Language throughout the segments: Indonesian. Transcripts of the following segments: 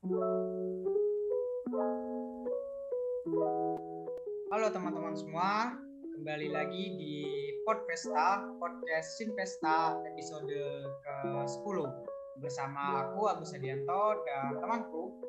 Halo teman-teman semua, kembali lagi di podcast Sinvesta episode ke-10 bersama aku Agus Adianto dan temanku.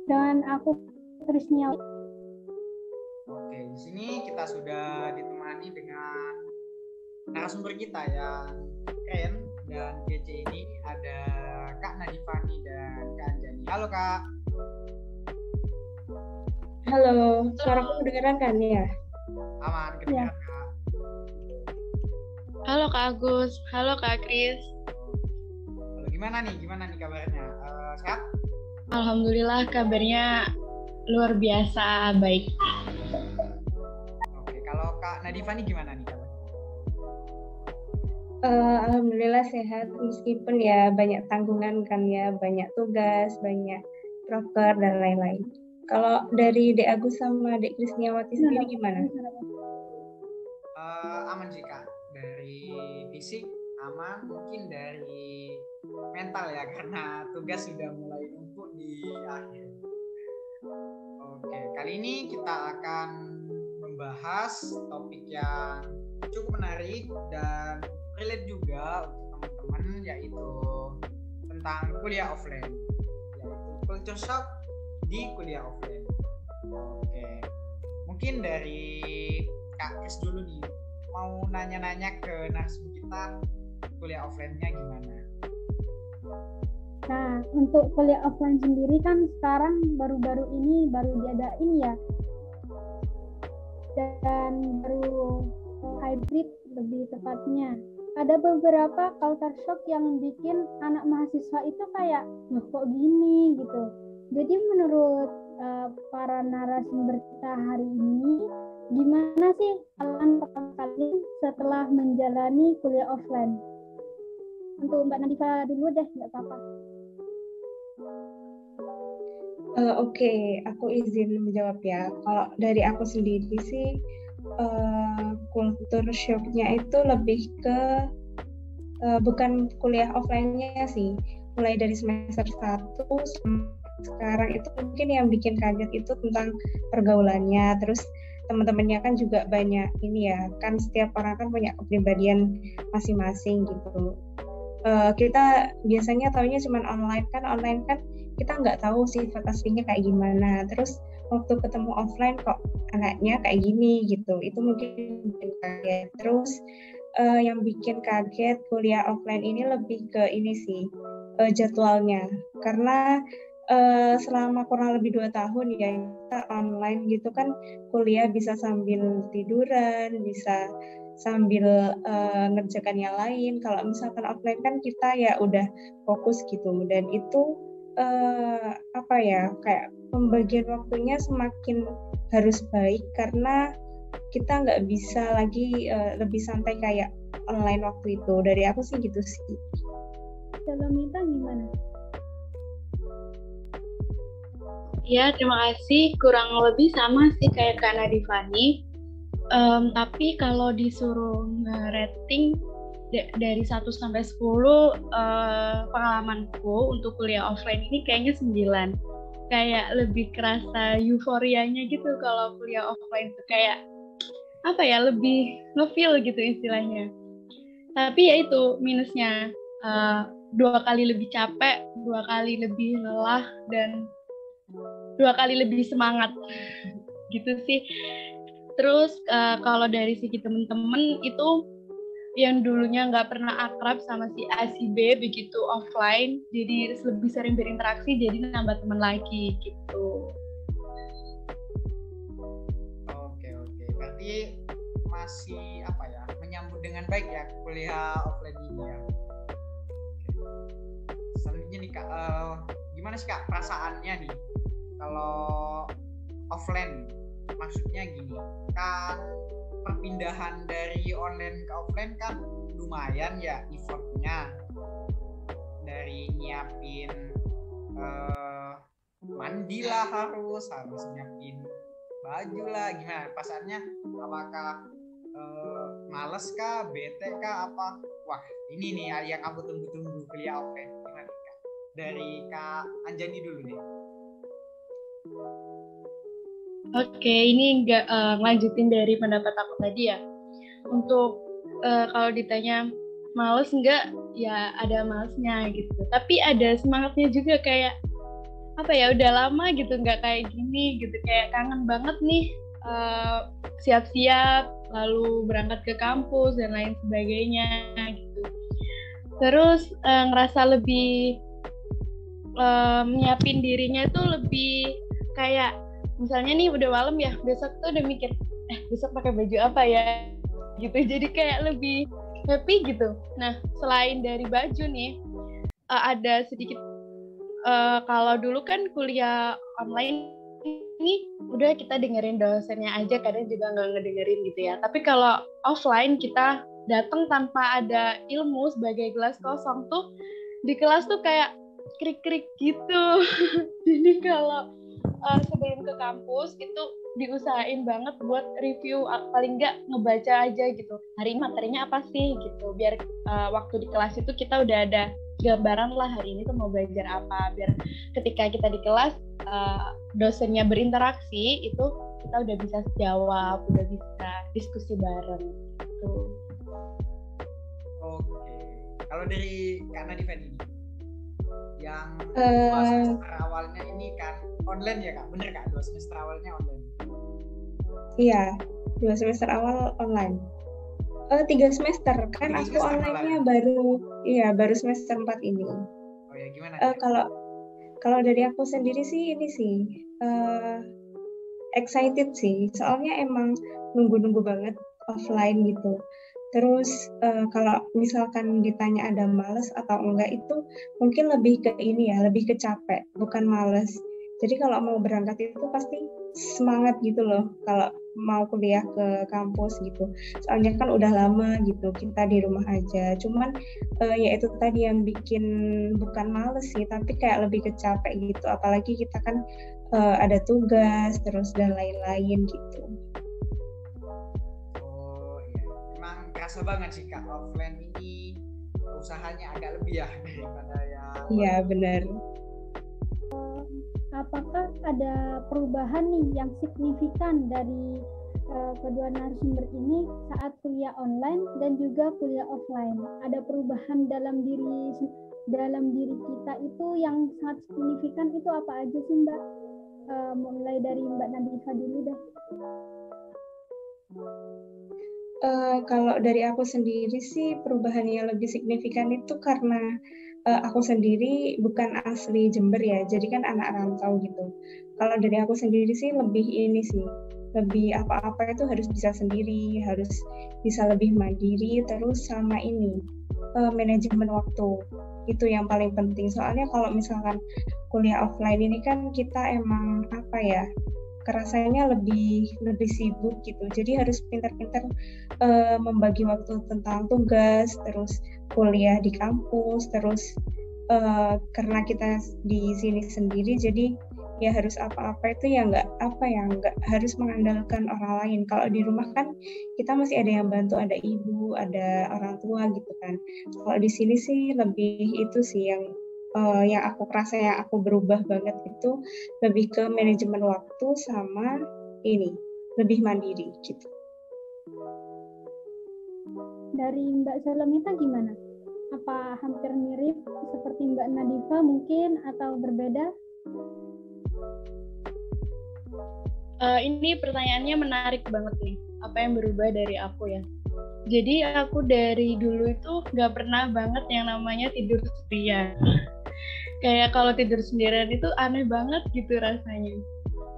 Dan aku Krisnia. Oke, di sini kita sudah ditemani dengan narasumber kita yang keren dan kece ini, ada Kak Nadifani dan Kak Anjani. Halo Kak. Halo, suaraku kedengeran kan ya? Aman, kedengaran Kak. Halo Kak Agus, halo Kak Kris. Halo, gimana nih kabarnya? Sehat? Alhamdulillah kabarnya luar biasa baik. Oke, kalau Kak Nadifani gimana nih kabarnya? Alhamdulillah sehat, meskipun ya banyak tanggungan kan ya, banyak tugas, banyak proker dan lain-lain. Kalau dari Dek Agus sama Dek Krisniawati sendiri gimana? Aman sih Kak, dari fisik aman, mungkin dari mental ya, karena tugas sudah mulai numpuk di akhir. Oke, kali ini kita akan membahas topik yang cukup menarik dan relate juga untuk teman-teman, yaitu tentang kuliah offline, yaitu culture shock di kuliah offline. Oke, mungkin dari Kak Kris dulu nih, mau nanya-nanya ke narasumber kita, kuliah offline-nya gimana? Nah, untuk kuliah offline sendiri kan sekarang baru-baru ini baru diadain ya. Dan baru hybrid lebih tepatnya. Ada beberapa culture shock yang bikin anak mahasiswa itu kayak, kok gini gitu. Jadi menurut para narasumber kita hari ini, gimana sih pengalaman pertama kali setelah menjalani kuliah offline? Untuk Mbak Nadifa dulu deh, nggak apa-apa. Oke, aku izin menjawab ya. Kalau dari aku sendiri sih, kultur shock-nya itu lebih ke bukan kuliah offline-nya sih. Mulai dari semester 1 sekarang itu mungkin yang bikin kaget itu tentang pergaulannya. Terus teman-temannya kan juga banyak ini ya, kan setiap orang kan punya kepribadian masing-masing gitu. Kita biasanya taunya cuma online kan kita nggak tahu sifat aslinya kayak gimana. Terus waktu ketemu offline kok anaknya kayak gini gitu, itu mungkin bikin kaget. Terus yang bikin kaget kuliah offline ini lebih ke ini sih, jadwalnya, karena selama kurang lebih 2 tahun ya kita online gitu kan, kuliah bisa sambil tiduran, bisa sambil ngerjakan yang lain. Kalau misalkan offline kan kita ya udah fokus gitu, dan itu kayak pembagian waktunya semakin harus baik karena kita nggak bisa lagi lebih santai kayak online waktu itu. Dari aku sih gitu sih. Kalau Mita gimana? Ya, terima kasih. Kurang lebih sama sih kayak Kak Nadifani. Tapi kalau disuruh nge-rating dari 1 sampai 10, pengalamanku untuk kuliah offline ini kayaknya 9. Kayak lebih kerasa euforianya gitu kalau kuliah offline itu kayak lebih nge-feel gitu istilahnya. Tapi ya itu minusnya, 2 kali lebih capek, 2 kali lebih lelah, dan 2 kali lebih semangat gitu sih. Terus kalau dari segi temen-temen itu yang dulunya nggak pernah akrab sama si A si B, begitu offline jadi lebih sering berinteraksi, jadi nambah teman lagi gitu. Oke, berarti masih menyambut dengan baik ya kuliah offline ini ya. Selanjutnya nih Kak, gimana sih Kak perasaannya nih kalau offline? Maksudnya gini kan, perpindahan dari online ke offline kan lumayan ya effortnya, dari nyiapin mandi lah, harus nyiapin baju lah. Gimana perasaannya? Apakah males kah, bete kah, apa? Wah, ini nih yang aku tunggu-tunggu kuliah offline. Gimana Kak? Dari Kak Anjani dulu deh. Oke, ini nggak ngelanjutin dari pendapat aku tadi ya. Untuk kalau ditanya males nggak, ya ada malesnya gitu. Tapi ada semangatnya juga, kayak apa ya, udah lama gitu nggak kayak gini gitu, kayak kangen banget nih siap-siap lalu berangkat ke kampus dan lain sebagainya gitu. Terus ngerasa lebih nyiapin dirinya tuh lebih kayak misalnya nih udah malam ya, besok tuh udah mikir besok pakai baju apa ya gitu, jadi kayak lebih happy gitu. Nah, selain dari baju nih ada sedikit kalau dulu kan kuliah online ini udah kita dengerin dosennya aja, kadang juga nggak ngedengerin gitu ya. Tapi kalau offline kita datang tanpa ada ilmu, sebagai gelas kosong tuh di kelas tuh kayak krik-krik gitu. Jadi kalau sebelum ke kampus itu diusahain banget buat review, paling nggak ngebaca aja gitu, hari ini materinya apa sih gitu, biar waktu di kelas itu kita udah ada gambaran lah hari ini tuh mau belajar apa, biar ketika kita di kelas dosennya berinteraksi itu kita udah bisa jawab, udah bisa diskusi bareng gitu. Oke, kalau dari Kak Nadifa ini yang 2 semester awalnya ini kan online ya Kak, bener Kak, 2 semester awalnya online? Iya, 2 semester awal online. 3 semester kan, 3 aku online-nya baru semester 4 ini. Oh ya, gimana? Kalau dari aku sendiri sih ini sih excited sih, soalnya emang nunggu-nunggu banget offline gitu. Terus kalau misalkan ditanya ada males atau enggak, itu mungkin lebih ke ini ya, lebih ke capek, bukan males. Jadi kalau mau berangkat itu pasti semangat gitu loh kalau mau kuliah ke kampus gitu. Soalnya kan udah lama gitu kita di rumah aja. Cuman ya itu tadi yang bikin bukan males sih, tapi kayak lebih ke capek gitu. Apalagi kita kan ada tugas terus dan lain-lain gitu. Kerasa banget sih Kak, offline ini usahanya agak lebih ya daripada yang... Iya benar. Apakah ada perubahan nih yang signifikan dari kedua narasumber ini saat kuliah online dan juga kuliah offline? Ada perubahan dalam diri kita itu yang sangat signifikan, itu apa aja sih Mbak? Mulai dari Mbak Nadifa dulu deh. Kalau dari aku sendiri sih perubahan yang lebih signifikan itu karena aku sendiri bukan asli Jember ya, jadi kan anak rantau gitu. Kalau dari aku sendiri sih lebih ini sih, lebih apa-apa itu harus bisa sendiri, harus bisa lebih mandiri, terus sama ini manajemen waktu itu yang paling penting. Soalnya kalau misalkan kuliah offline ini kan kita emang apa ya, kerasanya lebih sibuk gitu, jadi harus pintar-pintar membagi waktu tentang tugas, terus kuliah di kampus, terus karena kita di sini sendiri, jadi ya harus apa-apa itu ya nggak harus mengandalkan orang lain. Kalau di rumah kan kita masih ada yang bantu, ada ibu, ada orang tua gitu kan. Kalau di sini sih lebih itu sih yang aku rasa yang aku berubah banget itu lebih ke manajemen waktu sama ini lebih mandiri gitu. Dari Mbak Salamita gimana? Apa hampir mirip seperti Mbak Nadifa mungkin atau berbeda? Ini pertanyaannya menarik banget nih. Apa yang berubah dari aku ya? Jadi aku dari dulu itu nggak pernah banget yang namanya tidur sendirian. Kayak kalau tidur sendirian itu aneh banget gitu rasanya.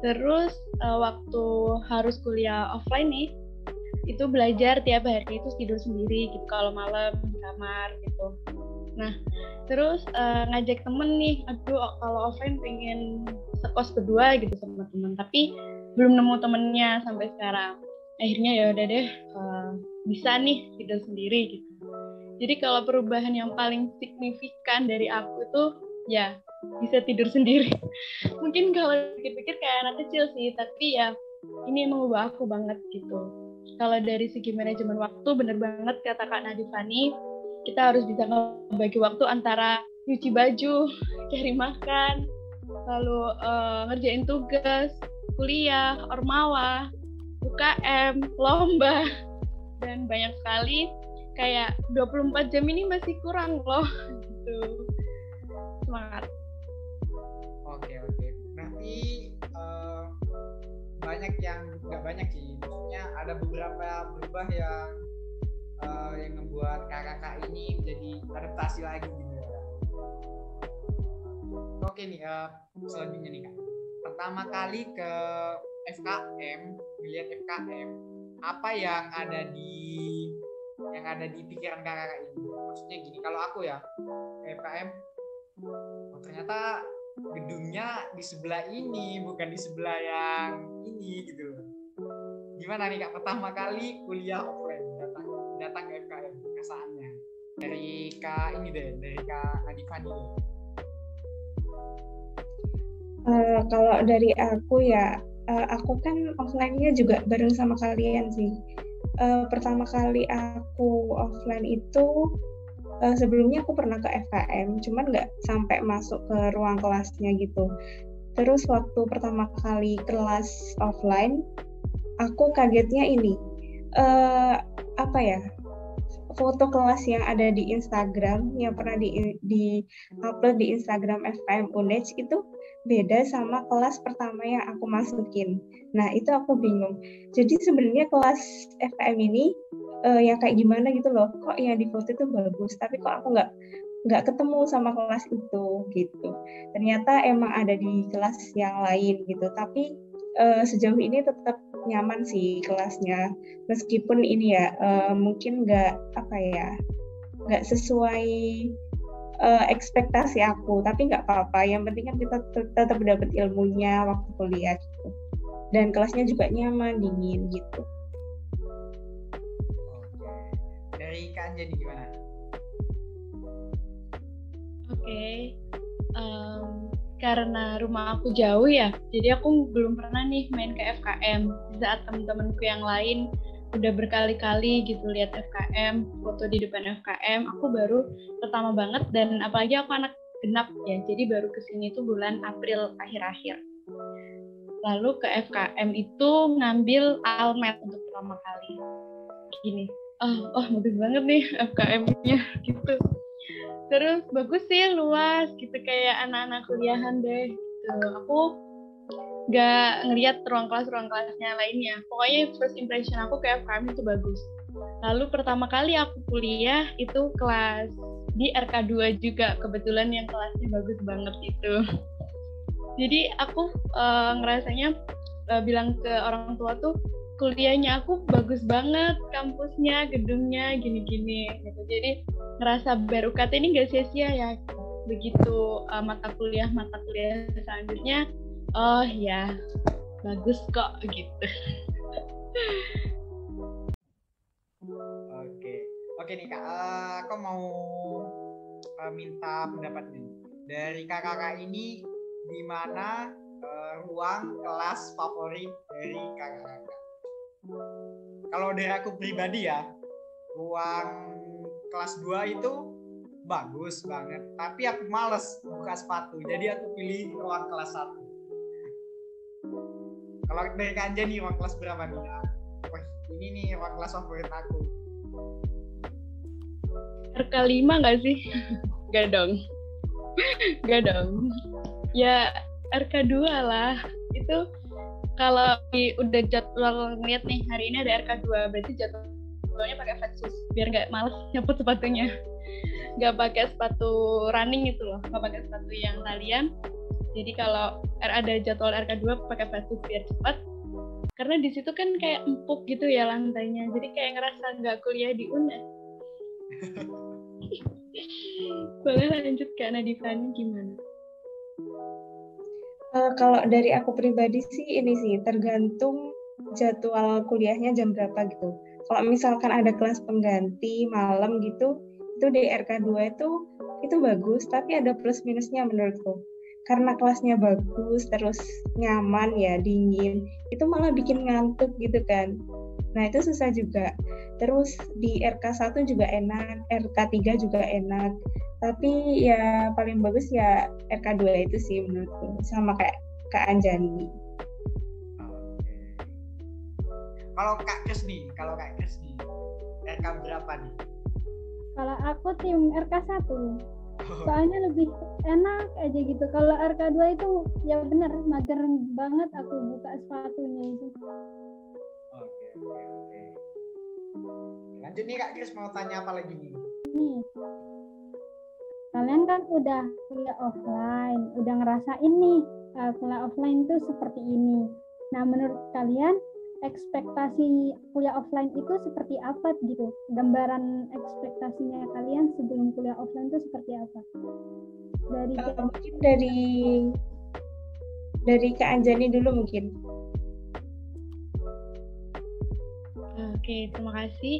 Terus waktu harus kuliah offline nih, itu belajar tiap hari itu tidur sendiri gitu kalau malam di kamar gitu. Nah, terus ngajak temen nih, aduh kalau offline pengen sekos berdua gitu sama temen, tapi belum nemu temennya sampai sekarang. Akhirnya ya udah deh, bisa nih tidur sendiri gitu. Jadi kalau perubahan yang paling signifikan dari aku itu ya bisa tidur sendiri. Mungkin kalau pikir-pikir kayak anak kecil sih, tapi ya ini emang mengubah aku banget gitu. Kalau dari segi manajemen waktu, bener banget kata Kak Nadifani, kita harus bisa membagi waktu antara nyuci baju, cari makan, lalu ngerjain tugas, kuliah, ormawa, UKM, lomba, dan banyak sekali. Kayak 24 jam ini masih kurang loh. Gitu. Semangat. Oke. Berarti banyak yang nggak banyak sih. Maksudnya ada beberapa berubah yang membuat kakak ini menjadi adaptasi lagi gitu ya. Oke nih, selanjutnya nih Kak. Pertama kali ke FKM, melihat FKM, apa yang ada di pikiran kakak ini? Maksudnya gini, kalau aku ya FKM, ternyata gedungnya di sebelah ini, bukan di sebelah yang ini gitu. Gimana nih Kak, pertama kali kuliah offline, datang ke FKM, kesannya dari Kak Nadifani deh. Kalau dari aku ya, aku kan offline-nya juga bareng sama kalian sih. Pertama kali aku offline itu sebelumnya aku pernah ke FKM, cuman nggak sampai masuk ke ruang kelasnya gitu. Terus waktu pertama kali kelas offline, aku kagetnya ini, foto kelas yang ada di Instagram, yang pernah di-upload di Instagram FKM UNEJ itu beda sama kelas pertama yang aku masukin. Nah, itu aku bingung. Jadi sebenarnya kelas FKM ini yang kayak gimana gitu loh. Kok yang di foto itu bagus, tapi kok aku nggak ketemu sama kelas itu gitu. Ternyata emang ada di kelas yang lain gitu. Tapi sejauh ini tetap nyaman sih kelasnya. Meskipun ini ya mungkin nggak sesuai ekspektasi aku, tapi nggak apa-apa. Yang penting kan kita tetap dapat ilmunya waktu kuliah gitu. Dan kelasnya juga nyaman, dingin gitu. Oke. Dari Kak Anjani gimana? Oke. Karena rumah aku jauh ya, jadi aku belum pernah nih main ke FKM. Di saat teman-temanku yang lain udah berkali-kali gitu lihat FKM, foto di depan FKM, aku baru pertama banget, dan apalagi aku anak genap ya, jadi baru kesini tuh bulan April akhir-akhir. Lalu ke FKM itu ngambil Almed untuk pertama kali. Gini, bagus banget nih FKM-nya gitu. Terus bagus sih, luas gitu, kayak anak-anak kuliahan deh gitu. Aku nggak ngelihat ruang kelasnya lainnya. Pokoknya first impression aku ke FKM itu bagus. Lalu pertama kali aku kuliah itu kelas di RK2 juga, kebetulan yang kelasnya bagus banget itu. Jadi aku ngerasanya bilang ke orang tua tuh, kuliahnya aku bagus banget, kampusnya, gedungnya, gini-gini gitu. Jadi ngerasa BRUKT ini nggak sia-sia ya. Begitu mata kuliah selanjutnya, oh ya, bagus kok gitu. Oke nih Kak, aku mau minta pendapat nih dari kakak ini, di mana ruang kelas favorit dari kakak. Kalau dari aku pribadi ya, ruang kelas 2 itu bagus banget, tapi aku males buka sepatu, jadi aku pilih ruang kelas 1. Kalau dari Kak Anjani, ruang kelas berapa nih? Ini nih ruang kelas favorit aku. RK5 nggak sih? Nggak dong. Ya RK2 lah. Itu kalau udah jadwal ngeliat nih, hari ini ada RK2, berarti jadwalnya pakai flat shoes biar nggak males nyaput sepatunya. Nggak pakai sepatu running itu loh, nggak pakai sepatu yang talian. Jadi kalau ada jadwal RK2 pakai flat shoes biar cepat. Karena di situ kan kayak empuk gitu ya lantainya, jadi kayak ngerasa nggak kuliah di UNED. Boleh lanjut Kak Nadifani, gimana? Kalau dari aku pribadi sih ini sih tergantung jadwal kuliahnya jam berapa gitu. Kalau misalkan ada kelas pengganti malam gitu, itu di RK2 itu bagus, tapi ada plus minusnya menurutku. Karena kelasnya bagus, terus nyaman ya, dingin, itu malah bikin ngantuk gitu kan. Nah itu susah juga. Terus di RK1 juga enak, RK3 juga enak. Tapi ya paling bagus ya RK2 itu sih menurutku, sama kayak Kak Anjani. Oke. Kalau Kak Kris nih, RK berapa nih? Kalau aku tim RK1. Soalnya lebih enak aja gitu. Kalau RK2 itu ya bener mager banget aku buka sepatunya itu. Oke. Lanjut nih Kak Kris, mau tanya apa lagi nih? Nih, kalian kan udah kuliah offline, udah ngerasain nih kuliah offline itu seperti ini. Nah, menurut kalian ekspektasi kuliah offline itu seperti apa gitu? Gambaran ekspektasinya kalian sebelum kuliah offline itu seperti apa? Mungkin dari Kak Anjani dulu mungkin. Oke, terima kasih.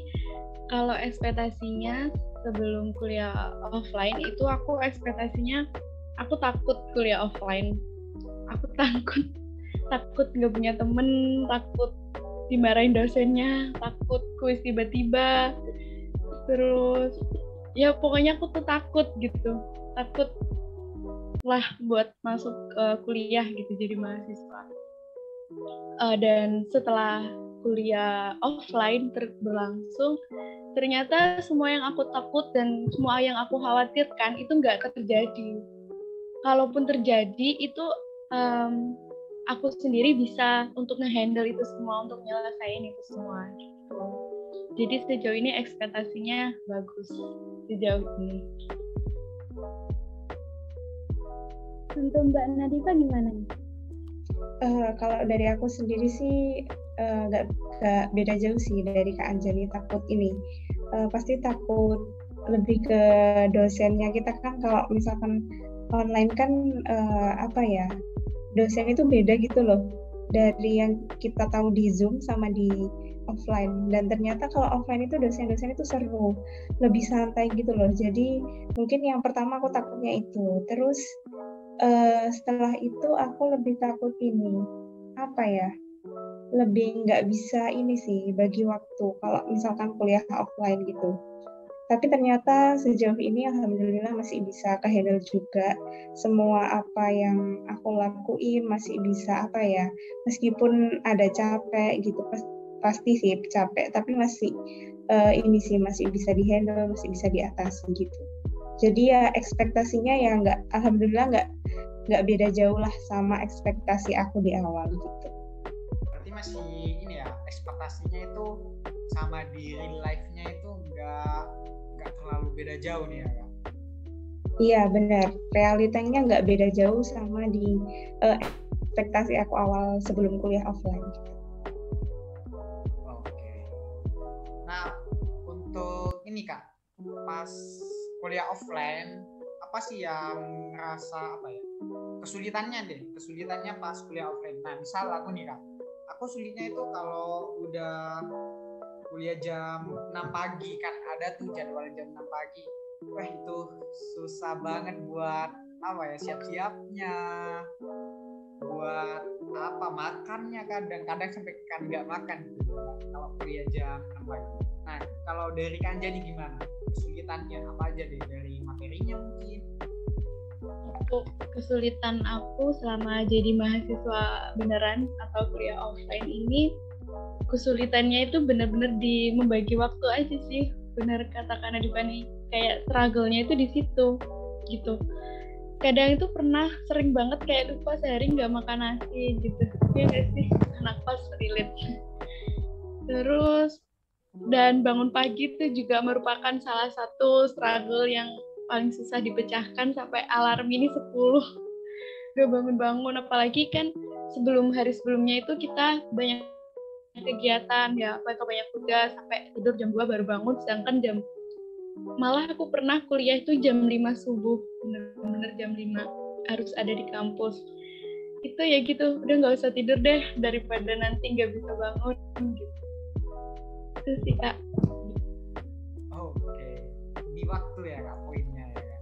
Kalau ekspektasinya sebelum kuliah offline itu aku ekspektasinya aku takut kuliah offline. Aku takut nggak punya temen, takut dimarahin dosennya, takut kuis tiba-tiba. Terus ya pokoknya aku tuh takut gitu. Takut lah buat masuk kuliah gitu jadi mahasiswa. Dan setelah kuliah offline berlangsung, ternyata semua yang aku takut dan semua yang aku khawatirkan itu nggak terjadi. Kalaupun terjadi itu aku sendiri bisa untuk nge-handle itu semua, untuk nyelesain itu semua. Gitu. Jadi sejauh ini ekspektasinya bagus sejauh ini. Untuk Mbak Nadifa gimana? Kalau dari aku sendiri sih nggak beda jauh sih dari Kak Anjani. Takut ini pasti takut lebih ke dosennya. Kita kan kalau misalkan online kan dosen itu beda gitu loh dari yang kita tahu di Zoom sama di offline. Dan ternyata kalau offline itu dosen-dosen itu seru, lebih santai gitu loh. Jadi mungkin yang pertama aku takutnya itu. Terus setelah itu aku lebih takut ini lebih nggak bisa ini sih bagi waktu kalau misalkan kuliah offline gitu. Tapi ternyata sejauh ini alhamdulillah masih bisa kehandle juga. Semua apa yang aku lakuin masih bisa meskipun ada capek gitu, pasti sih capek, tapi masih masih bisa dihandle, masih bisa diatasi gitu. Jadi ya ekspektasinya ya alhamdulillah nggak beda jauh lah sama ekspektasi aku di awal gitu. Berarti masih ini ya, ekspektasinya itu sama di real life-nya itu nggak terlalu beda jauh nih ya Kak? Iya benar, realitanya nggak beda jauh sama di ekspektasi aku awal sebelum kuliah offline gitu. Oke. Nah untuk ini Kak, pas kuliah offline apa sih yang ngerasa kesulitannya pas kuliah offline. Nah misal aku nih Kak, aku sulitnya itu kalau udah kuliah jam 6 pagi kan ada tuh jadwal jam 6 pagi. Wah itu susah banget buat siap-siapnya, buat makannya, kadang sampai kan nggak makan gitu kalau kuliah jam 6 pagi. Nah kalau dari Kak Anjani gimana kesulitannya, apa aja deh, dari materinya mungkin? Untuk kesulitan aku selama jadi mahasiswa beneran atau kuliah offline ini, kesulitannya itu benar-benar di membagi waktu aja sih. Benar kata Kak Nadifani, kayak struggle-nya itu di situ gitu. Kadang itu sering banget kayak lupa sehari nggak makan nasi gitu. Ya nggak sih, anak pas relate. Terus dan bangun pagi itu juga merupakan salah satu struggle yang paling susah dipecahkan, sampai alarm ini 10 gak bangun-bangun. Apalagi kan hari sebelumnya itu kita banyak kegiatan ya, banyak tugas, sampai tidur jam 2 baru bangun. Sedangkan malah aku pernah kuliah itu jam 5 subuh, bener-bener jam 5 harus ada di kampus. Itu ya gitu, udah gak usah tidur deh daripada nanti gak bisa bangun gitu. Itu sih Kak. Oke, di waktu ya Kak poinnya ya Kak.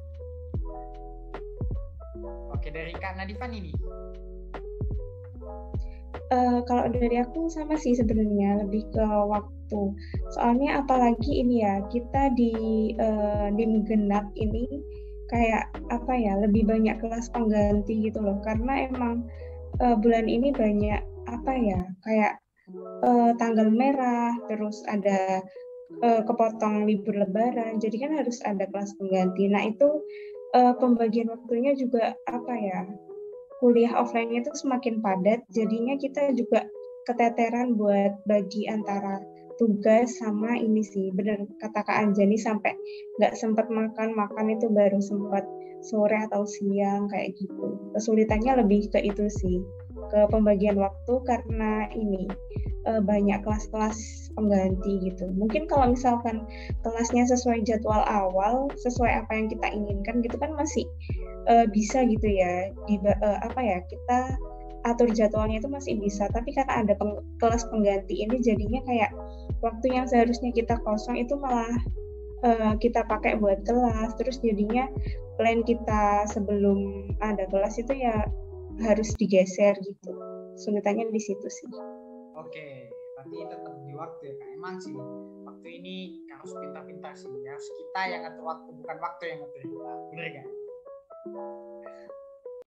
Oke, dari Kak Nadifan ini? Kalau dari aku sama sih sebenarnya, lebih ke waktu. Soalnya apalagi ini ya, kita di Genap ini kayak apa ya, lebih banyak kelas pengganti gitu loh, karena emang bulan ini banyak apa ya, kayak tanggal merah, terus ada kepotong libur lebaran, jadi kan harus ada kelas pengganti. Nah itu pembagian waktunya juga apa ya, kuliah offline-nya itu semakin padat, jadinya kita juga keteteran buat bagi antara tugas sama ini sih. Bener kata Kak Anjani, sampai nggak sempat makan itu baru sempat sore atau siang kayak gitu. Kesulitannya lebih ke itu sih, ke pembagian waktu karena ini banyak kelas-kelas pengganti gitu. Mungkin kalau misalkan kelasnya sesuai jadwal awal, sesuai apa yang kita inginkan gitu kan masih bisa gitu ya, apa ya, kita atur jadwalnya itu masih bisa. Tapi karena ada kelas pengganti ini, jadinya kayak waktu yang seharusnya kita kosong itu malah kita pakai buat kelas, terus jadinya plan kita sebelum ada kelas itu ya harus digeser gitu. Sulitannya di situ sih. Oke, berarti tetap di waktu ya Kak. Emang sih waktu ini harus pintar-pintar sih. Harus kita yang ngatur waktu, bukan waktu yang ngatur kita. Bener kan?